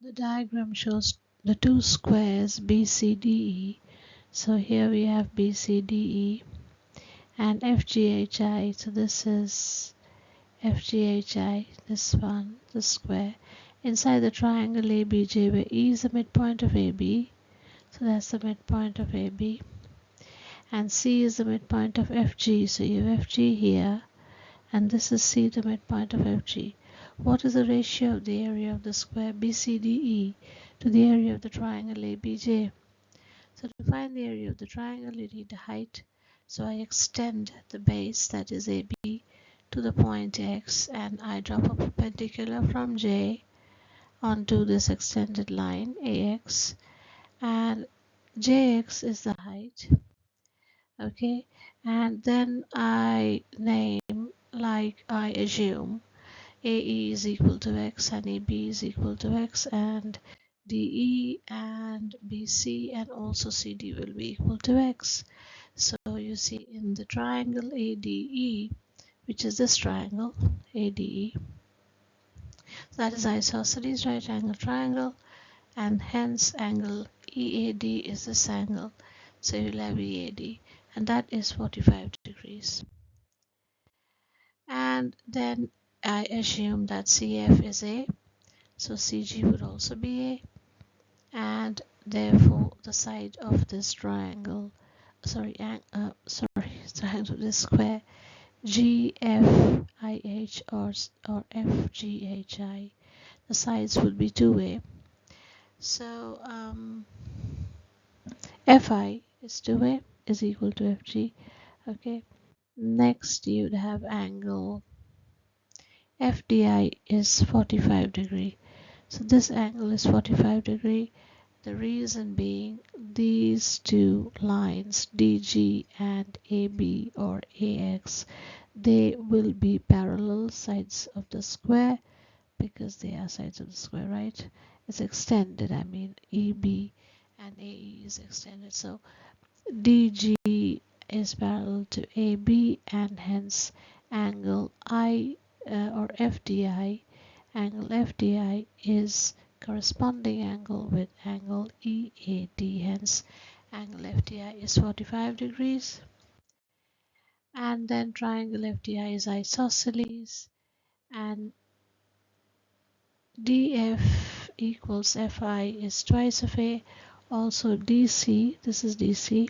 The diagram shows the two squares BCDE. So here we have BCDE and 𝐹𝐺𝐻𝐼. So this is 𝐹𝐺𝐻𝐼, this one, the square, inside the triangle ABJ, where E is the midpoint of AB. So that's the midpoint of AB. And C is the midpoint of FG. So you have FG here, and this is C, the midpoint of FG. What is the ratio of the area of the square BCDE to the area of the triangle ABJ? So to find the area of the triangle, you need the height. So I extend the base, that is AB, to the point X, and I drop a perpendicular from J onto this extended line AX, and JX is the height. Okay, and then I name, like I assume AE is equal to X and AB is equal to X, and DE and BC and also CD will be equal to X. So you see in the triangle ADE, which is this triangle ADE, that is isosceles right angle triangle, and hence angle EAD is this angle. So you'll have EAD, and that is 45 degrees. And then I assume that CF is A, so CG would also be A, and therefore the side of this triangle, triangle of this square GFIH or FGHI, the sides would be 2A. So FI is 2A is equal to FG. Okay. Next you'd have angle FDI is 45 degree. So this angle is 45 degree. The reason being these two lines DG and AB or AX, they will be parallel sides of the square because they are sides of the square, right? It's extended, I mean EB and AE is extended. So DG is parallel to AB, and hence angle I or FDI, angle FDI is corresponding angle with angle EAD, hence angle FDI is 45 degrees. And then triangle FDI is isosceles, and DF equals FI is twice of A, also DC, this is DC,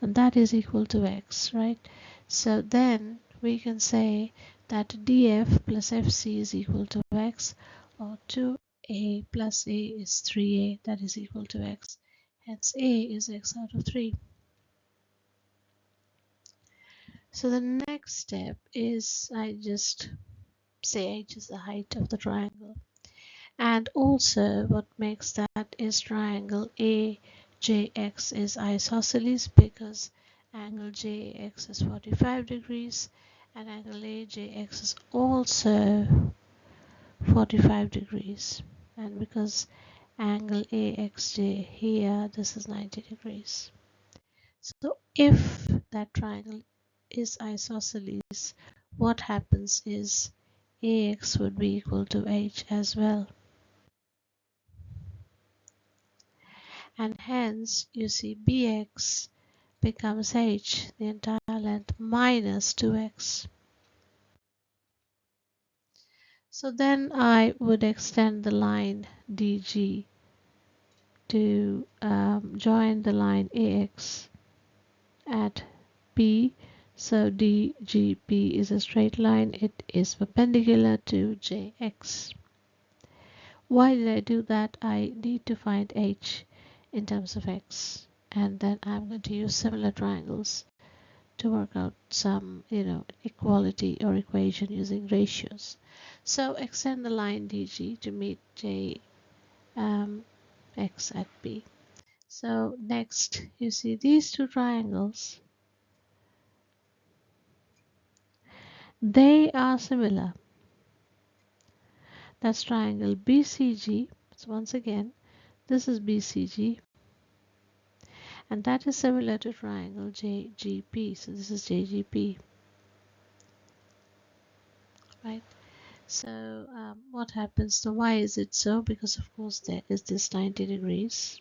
and that is equal to X, right? So then we can say that DF plus FC is equal to X, or 2A plus A is 3A, that is equal to X. Hence A is X out of 3. So the next step is I just say H is the height of the triangle. And also what makes that is triangle AJX is isosceles because angle JX is 45 degrees and angle AJX is also 45 degrees, and because angle AXJ here, this is 90 degrees. So if that triangle is isosceles, what happens is AX would be equal to H as well. And hence you see BX becomes H, the entire length, minus 2X. So then I would extend the line DG to join the line AX at P. So DGP is a straight line, it is perpendicular to JX. Why did I do that? I need to find H in terms of X, and then I'm going to use similar triangles to work out some, equality or equation using ratios. So extend the line DG to meet J X at B. So next you see these two triangles, they are similar. That's triangle BCG. So once again, this is BCG, and that is similar to triangle JGP. So this is JGP, right? So what happens? So why is it so? Because of course there is this 90 degrees,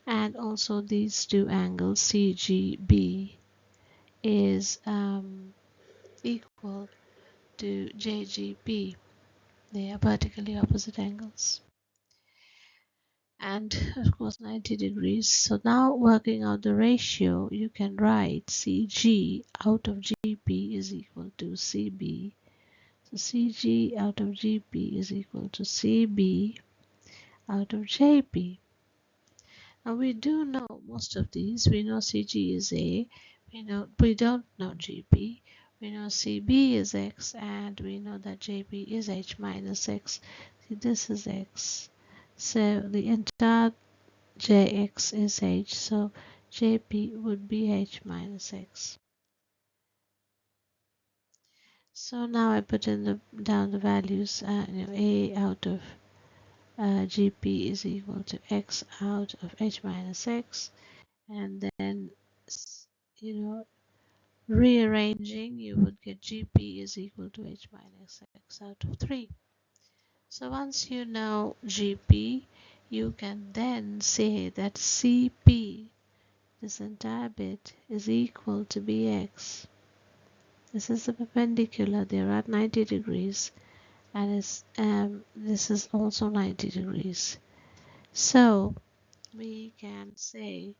and also these two angles CGB is equal to JGB. They are vertically opposite angles, and of course 90 degrees. So now working out the ratio, you can write CG out of GP is equal to CB. So CG out of GP is equal to CB out of JP. Now we do know most of these. We know CG is A. We don't know GP. We know CB is X, and we know that JP is H minus X. See, this is X. So the entire JX is H. So JP would be H minus X. So now I put in down the values. A out of GP is equal to X out of H minus X, and then rearranging, you would get GP is equal to H minus X out of 3. So once you know GP, you can then say that CP, this entire bit, is equal to BX. This is the perpendicular. They're at 90 degrees, and this is also 90 degrees. So we can say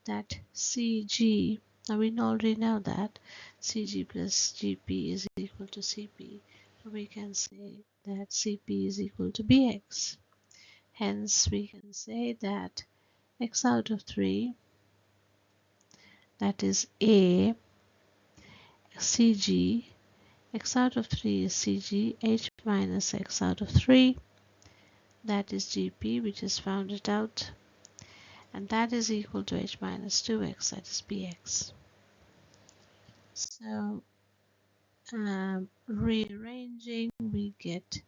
that CG, now we already know that CG plus GP is equal to CP. So we can say that CP is equal to BX. Hence we can say that X out of 3, that is A, CG, X out of 3 is CG, H minus X out of 3, that is GP, which is found it out, and that is equal to H minus 2X, that is BX. So rearranging, we get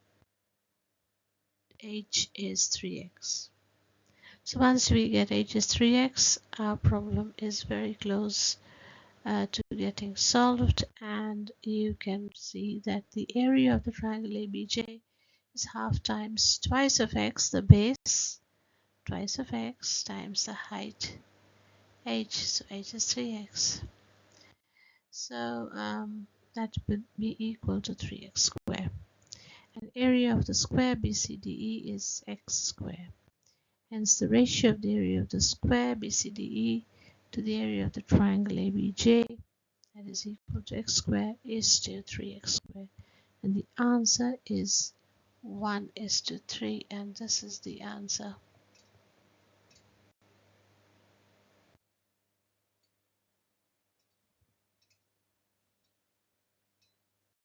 H is 3X. So once we get H is 3X, our problem is very close to getting solved, and you can see that the area of the triangle ABJ is half times twice of X, the base, twice of X times the height H, so H is 3X. So that would be equal to 3X squared. And area of the square BCDE is X squared. Hence the ratio of the area of the square BCDE to the area of the triangle ABJ, that is equal to X squared, is to 3X squared. And the answer is 1:3, and this is the answer.